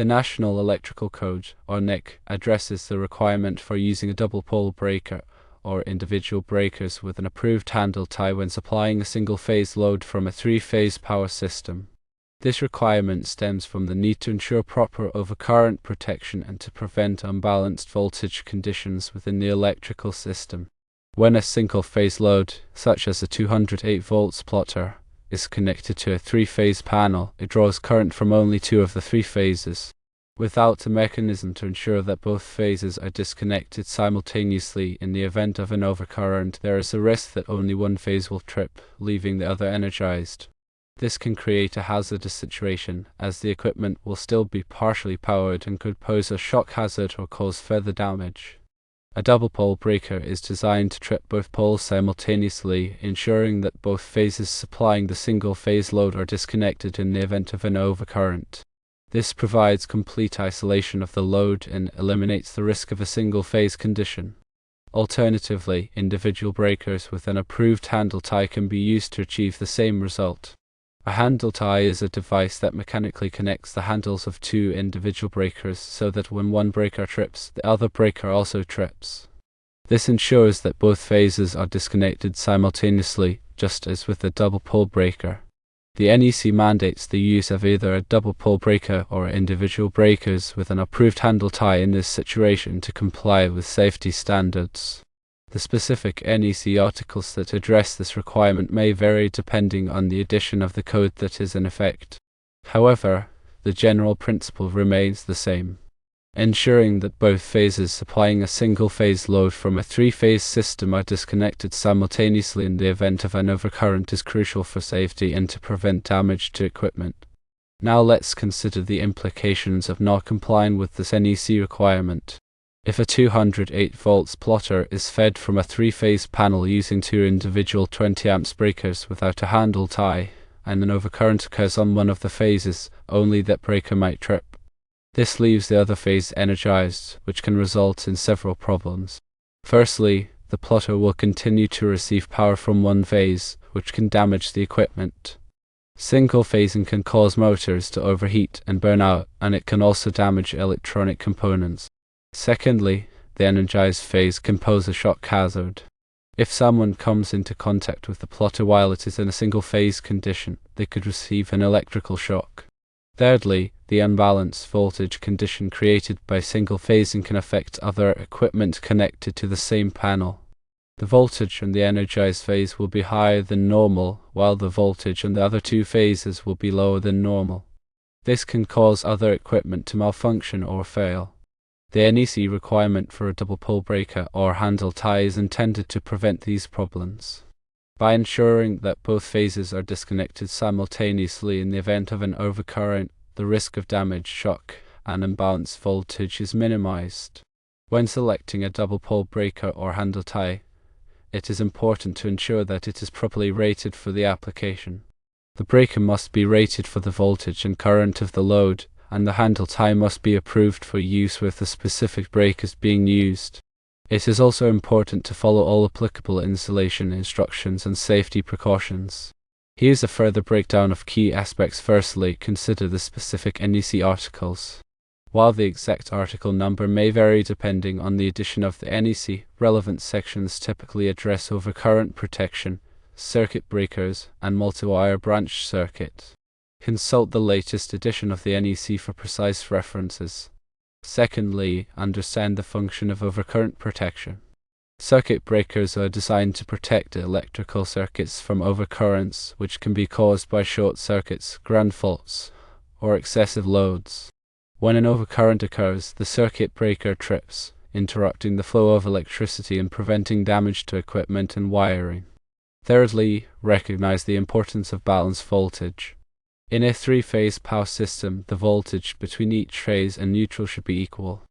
The National Electrical Code, or NEC, addresses the requirement for using a double pole breaker or individual breakers with an approved handle tie when supplying a single-phase load from a three-phase power system. This requirement stems from the need to ensure proper overcurrent protection and to prevent unbalanced voltage conditions within the electrical system. When a single-phase load, such as a 208 volts plotter, is connected to a three-phase panel, it draws current from only two of the three phases. Without a mechanism to ensure that both phases are disconnected simultaneously in the event of an overcurrent, there is a risk that only one phase will trip, leaving the other energized. This can create a hazardous situation, as the equipment will still be partially powered and could pose a shock hazard or cause further damage. A double pole breaker is designed to trip both poles simultaneously, ensuring that both phases supplying the single-phase load are disconnected in the event of an overcurrent. This provides complete isolation of the load and eliminates the risk of a single-phase condition. Alternatively, individual breakers with an approved handle tie can be used to achieve the same result. A handle tie is a device that mechanically connects the handles of two individual breakers so that when one breaker trips, the other breaker also trips. This ensures that both phases are disconnected simultaneously, just as with a double pole breaker. The NEC mandates the use of either a double pole breaker or individual breakers with an approved handle tie in this situation to comply with safety standards. The specific NEC articles that address this requirement may vary depending on the edition of the code that is in effect. However, the general principle remains the same. Ensuring that both phases supplying a single-phase load from a three-phase system are disconnected simultaneously in the event of an overcurrent is crucial for safety and to prevent damage to equipment. Now let's consider the implications of not complying with this NEC requirement. If a 208 volts plotter is fed from a three-phase panel using two individual 20 amps breakers without a handle tie, and an overcurrent occurs on one of the phases, only that breaker might trip. This leaves the other phase energized, which can result in several problems. Firstly, the plotter will continue to receive power from one phase, which can damage the equipment. Single phasing can cause motors to overheat and burn out, and it can also damage electronic components. Secondly, the energized phase can pose a shock hazard. If someone comes into contact with the plotter while it is in a single-phase condition, they could receive an electrical shock. Thirdly, the unbalanced voltage condition created by single phasing can affect other equipment connected to the same panel. The voltage on the energized phase will be higher than normal, while the voltage on the other two phases will be lower than normal. This can cause other equipment to malfunction or fail. The NEC requirement for a double pole breaker or handle tie is intended to prevent these problems. By ensuring that both phases are disconnected simultaneously in the event of an overcurrent, the risk of damage, shock, and imbalanced voltage is minimized. When selecting a double pole breaker or handle tie, it is important to ensure that it is properly rated for the application. The breaker must be rated for the voltage and current of the load, and the handle tie must be approved for use with the specific breakers being used. It is also important to follow all applicable installation instructions and safety precautions. Here's a further breakdown of key aspects. Firstly, consider the specific NEC articles. While the exact article number may vary depending on the edition of the NEC, relevant sections typically address overcurrent protection, circuit breakers, and multi-wire branch circuit. Consult the latest edition of the NEC for precise references. Secondly, understand the function of overcurrent protection. Circuit breakers are designed to protect electrical circuits from overcurrents, which can be caused by short circuits, ground faults, or excessive loads. When an overcurrent occurs, the circuit breaker trips, interrupting the flow of electricity and preventing damage to equipment and wiring. Thirdly, recognize the importance of balanced voltage. In a three-phase power system, the voltage between each phase and neutral should be equal.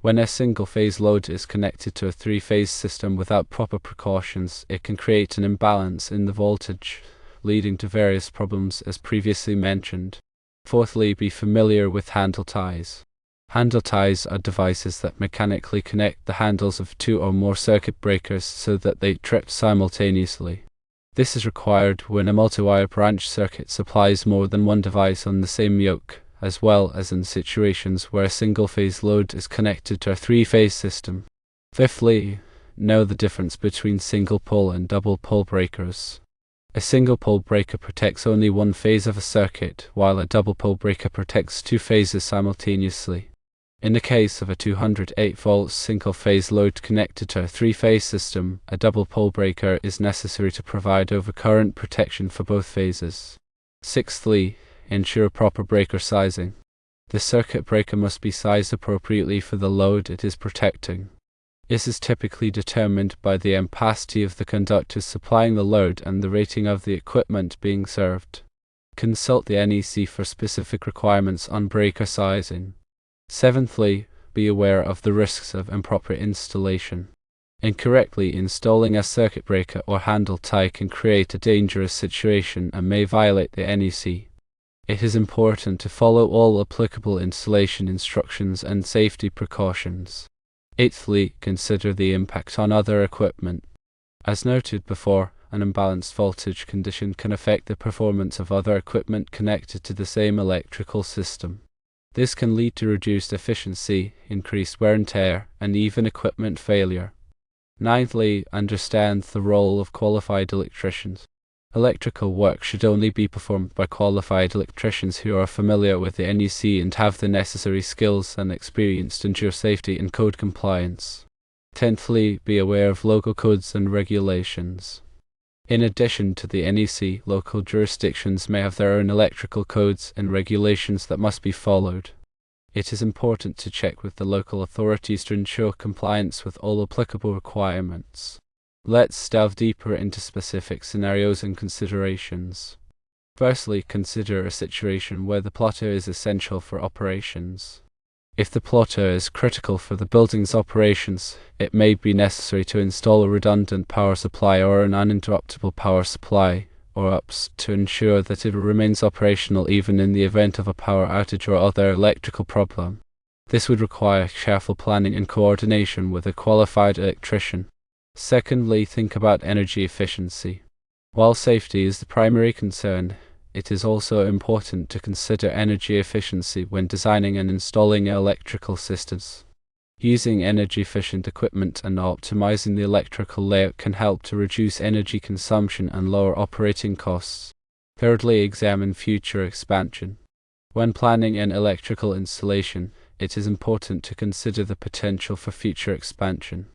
When a single-phase load is connected to a three-phase system without proper precautions, it can create an imbalance in the voltage, leading to various problems as previously mentioned. Fourthly, be familiar with handle ties. Handle ties are devices that mechanically connect the handles of two or more circuit breakers so that they trip simultaneously. This is required when a multi-wire branch circuit supplies more than one device on the same yoke, as well as in situations where a single-phase load is connected to a three-phase system. Fifthly, know the difference between single-pole and double-pole breakers. A single-pole breaker protects only one phase of a circuit, while a double-pole breaker protects two phases simultaneously. In the case of a 208-volt single-phase load connected to a three-phase system, a double-pole breaker is necessary to provide overcurrent protection for both phases. Sixthly, ensure proper breaker sizing. The circuit breaker must be sized appropriately for the load it is protecting. This is typically determined by the ampacity of the conductors supplying the load and the rating of the equipment being served. Consult the NEC for specific requirements on breaker sizing. Seventhly, be aware of the risks of improper installation. Incorrectly installing a circuit breaker or handle tie can create a dangerous situation and may violate the NEC. It is important to follow all applicable installation instructions and safety precautions. Eighthly, consider the impact on other equipment. As noted before, an imbalanced voltage condition can affect the performance of other equipment connected to the same electrical system. This can lead to reduced efficiency, increased wear and tear, and even equipment failure. Ninthly, understand the role of qualified electricians. Electrical work should only be performed by qualified electricians who are familiar with the NEC and have the necessary skills and experience to ensure safety and code compliance. Tenthly, be aware of local codes and regulations. In addition to the NEC, local jurisdictions may have their own electrical codes and regulations that must be followed. It is important to check with the local authorities to ensure compliance with all applicable requirements. Let's delve deeper into specific scenarios and considerations. Firstly, consider a situation where the plotter is essential for operations. If the plotter is critical for the building's operations, it may be necessary to install a redundant power supply or an uninterruptible power supply, or UPS, to ensure that it remains operational even in the event of a power outage or other electrical problem. This would require careful planning and coordination with a qualified electrician. Secondly, think about energy efficiency. While safety is the primary concern, it is also important to consider energy efficiency when designing and installing electrical systems. Using energy-efficient equipment and optimizing the electrical layout can help to reduce energy consumption and lower operating costs. Thirdly, examine future expansion. When planning an electrical installation, it is important to consider the potential for future expansion.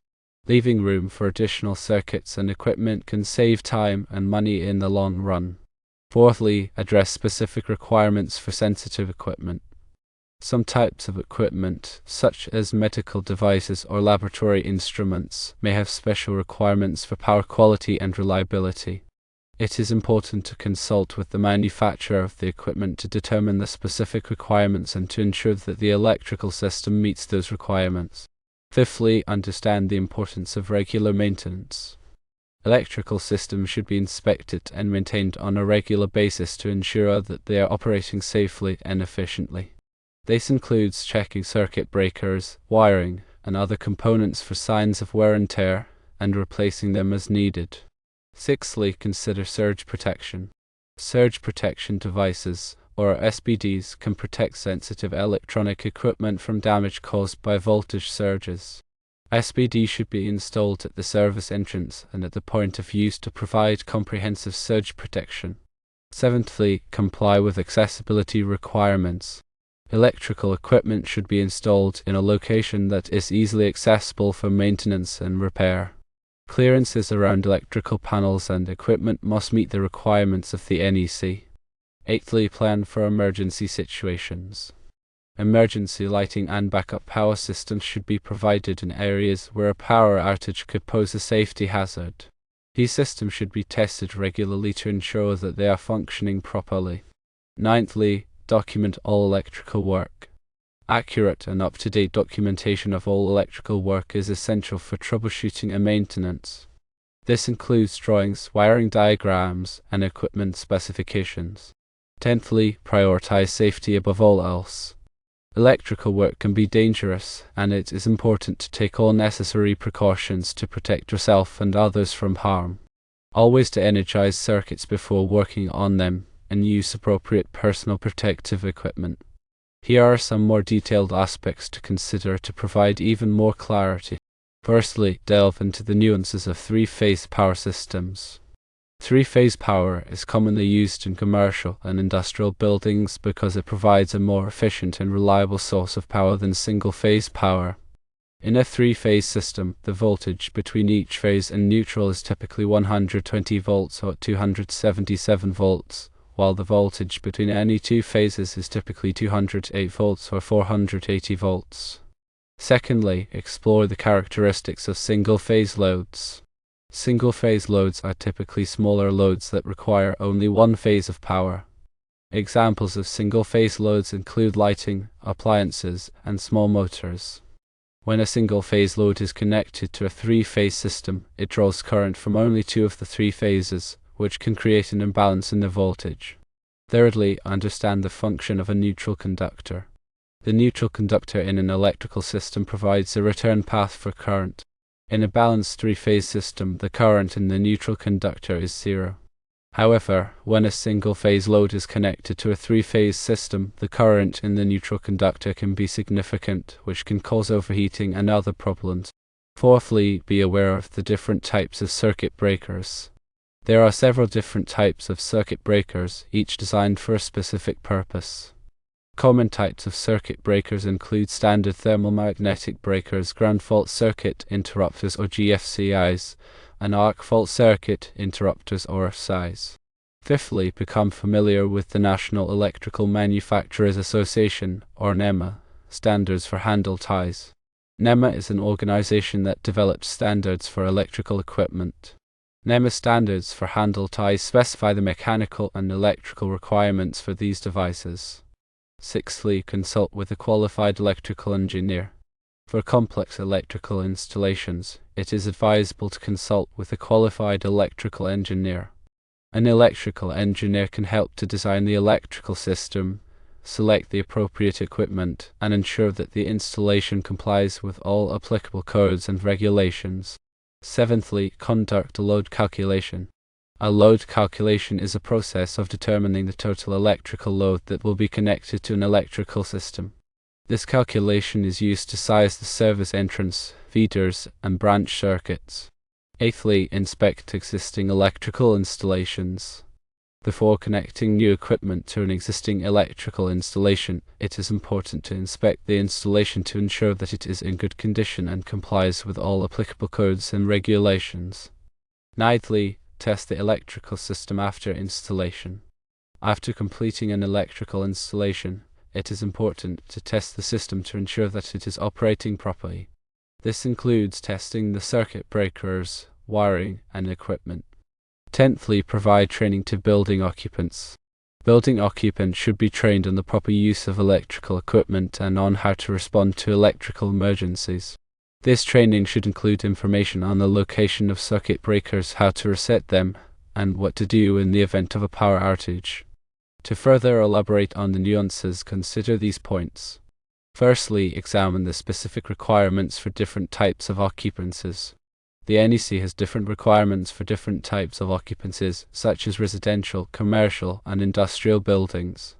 Leaving room for additional circuits and equipment can save time and money in the long run. Fourthly, address specific requirements for sensitive equipment. Some types of equipment, such as medical devices or laboratory instruments, may have special requirements for power quality and reliability. It is important to consult with the manufacturer of the equipment to determine the specific requirements and to ensure that the electrical system meets those requirements. Fifthly, understand the importance of regular maintenance. Electrical systems should be inspected and maintained on a regular basis to ensure that they are operating safely and efficiently. This includes checking circuit breakers, wiring, and other components for signs of wear and tear, and replacing them as needed. Sixthly, consider surge protection. Surge protection devices, or SPDs, can protect sensitive electronic equipment from damage caused by voltage surges. SPD should be installed at the service entrance and at the point of use to provide comprehensive surge protection. Seventhly, comply with accessibility requirements. Electrical equipment should be installed in a location that is easily accessible for maintenance and repair. Clearances around electrical panels and equipment must meet the requirements of the NEC. Eighthly, plan for emergency situations. Emergency lighting and backup power systems should be provided in areas where a power outage could pose a safety hazard. These systems should be tested regularly to ensure that they are functioning properly. Ninthly, document all electrical work. Accurate and up-to-date documentation of all electrical work is essential for troubleshooting and maintenance. This includes drawings, wiring diagrams, and equipment specifications. Tenthly, prioritize safety above all else. Electrical work can be dangerous, and it is important to take all necessary precautions to protect yourself and others from harm. Always to energize circuits before working on them, and use appropriate personal protective equipment. Here are some more detailed aspects to consider to provide even more clarity. Firstly, delve into the nuances of three-phase power systems. Three-phase power is commonly used in commercial and industrial buildings because it provides a more efficient and reliable source of power than single-phase power. In a three-phase system, the voltage between each phase and neutral is typically 120 volts or 277 volts, while the voltage between any two phases is typically 208 volts or 480 volts. Secondly, explore the characteristics of single-phase loads. Single-phase loads are typically smaller loads that require only one phase of power. Examples of single-phase loads include lighting, appliances, and small motors. When a single-phase load is connected to a three-phase system, it draws current from only two of the three phases, which can create an imbalance in the voltage. Thirdly, understand the function of a neutral conductor. The neutral conductor in an electrical system provides a return path for current. In a balanced three-phase system, the current in the neutral conductor is zero. However, when a single-phase load is connected to a three-phase system, the current in the neutral conductor can be significant, which can cause overheating and other problems. Fourthly, be aware of the different types of circuit breakers. There are several different types of circuit breakers, each designed for a specific purpose. Common types of circuit breakers include standard thermal-magnetic breakers, ground fault circuit interrupters or GFCIs, and arc fault circuit interrupters or RFCIs. Fifthly, become familiar with the National Electrical Manufacturers Association, or NEMA, standards for handle ties. NEMA is an organization that develops standards for electrical equipment. NEMA standards for handle ties specify the mechanical and electrical requirements for these devices. Sixthly, consult with a qualified electrical engineer. For complex electrical installations, it is advisable to consult with a qualified electrical engineer. An electrical engineer can help to design the electrical system, select the appropriate equipment, and ensure that the installation complies with all applicable codes and regulations. Seventhly, conduct a load calculation. A load calculation is a process of determining the total electrical load that will be connected to an electrical system. This calculation is used to size the service entrance, feeders, and branch circuits. Eighthly, inspect existing electrical installations. Before connecting new equipment to an existing electrical installation, it is important to inspect the installation to ensure that it is in good condition and complies with all applicable codes and regulations. Ninthly, test the electrical system after installation. After completing an electrical installation, it is important to test the system to ensure that it is operating properly. This includes testing the circuit breakers, wiring, and equipment. Tenthly, provide training to building occupants. Building occupants should be trained on the proper use of electrical equipment and on how to respond to electrical emergencies. This training should include information on the location of circuit breakers, how to reset them, and what to do in the event of a power outage. To further elaborate on the nuances, consider these points. Firstly, examine the specific requirements for different types of occupancies. The NEC has different requirements for different types of occupancies, such as residential, commercial, and industrial buildings.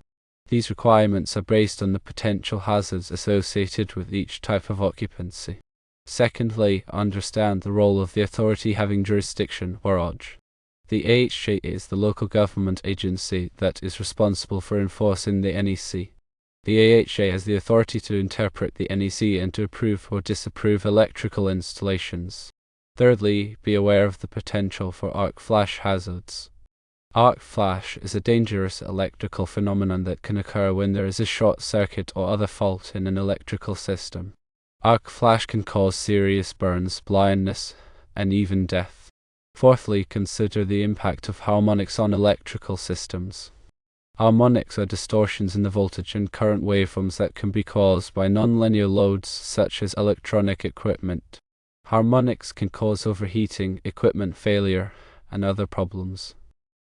These requirements are based on the potential hazards associated with each type of occupancy. Secondly, understand the role of the authority having jurisdiction, or OJ. The AHJ is the local government agency that is responsible for enforcing the NEC. The AHJ has the authority to interpret the NEC and to approve or disapprove electrical installations. Thirdly, be aware of the potential for arc flash hazards. Arc flash is a dangerous electrical phenomenon that can occur when there is a short circuit or other fault in an electrical system. Arc flash can cause serious burns, blindness, and even death. Fourthly, consider the impact of harmonics on electrical systems. Harmonics are distortions in the voltage and current waveforms that can be caused by nonlinear loads such as electronic equipment. Harmonics can cause overheating, equipment failure, and other problems.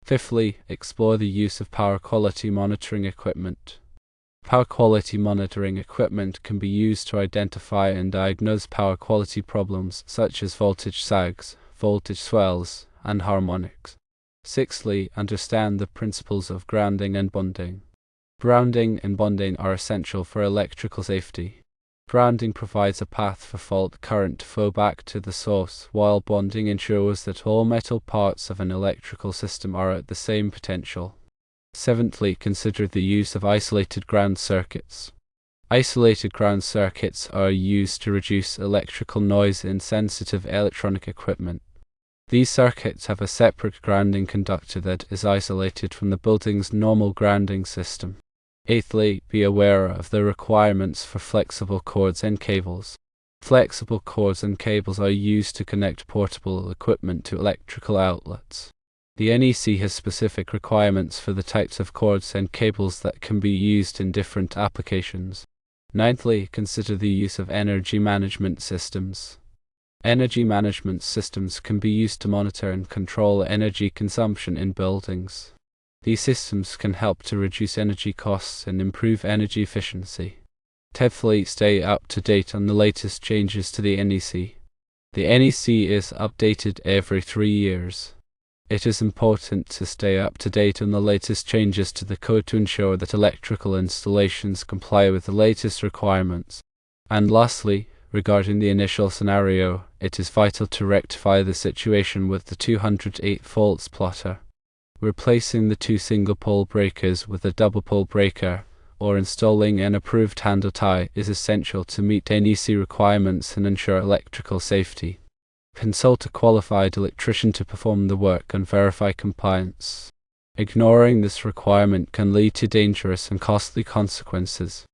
Fifthly, explore the use of power quality monitoring equipment. Power quality monitoring equipment can be used to identify and diagnose power quality problems such as voltage sags, voltage swells, and harmonics. Sixthly, understand the principles of grounding and bonding. Grounding and bonding are essential for electrical safety. Grounding provides a path for fault current to flow back to the source, while bonding ensures that all metal parts of an electrical system are at the same potential. Seventhly, consider the use of isolated ground circuits. Isolated ground circuits are used to reduce electrical noise in sensitive electronic equipment. These circuits have a separate grounding conductor that is isolated from the building's normal grounding system. Eighthly, be aware of the requirements for flexible cords and cables. Flexible cords and cables are used to connect portable equipment to electrical outlets. The NEC has specific requirements for the types of cords and cables that can be used in different applications. Ninthly, consider the use of energy management systems. Energy management systems can be used to monitor and control energy consumption in buildings. These systems can help to reduce energy costs and improve energy efficiency. Tenthly, stay up to date on the latest changes to the NEC. The NEC is updated every 3 years. It is important to stay up to date on the latest changes to the code to ensure that electrical installations comply with the latest requirements. And lastly, regarding the initial scenario, it is vital to rectify the situation with the 208 volts plotter. Replacing the 2 single-pole breakers with a double-pole breaker, or installing an approved handle tie, is essential to meet NEC requirements and ensure electrical safety. Consult a qualified electrician to perform the work and verify compliance. Ignoring this requirement can lead to dangerous and costly consequences.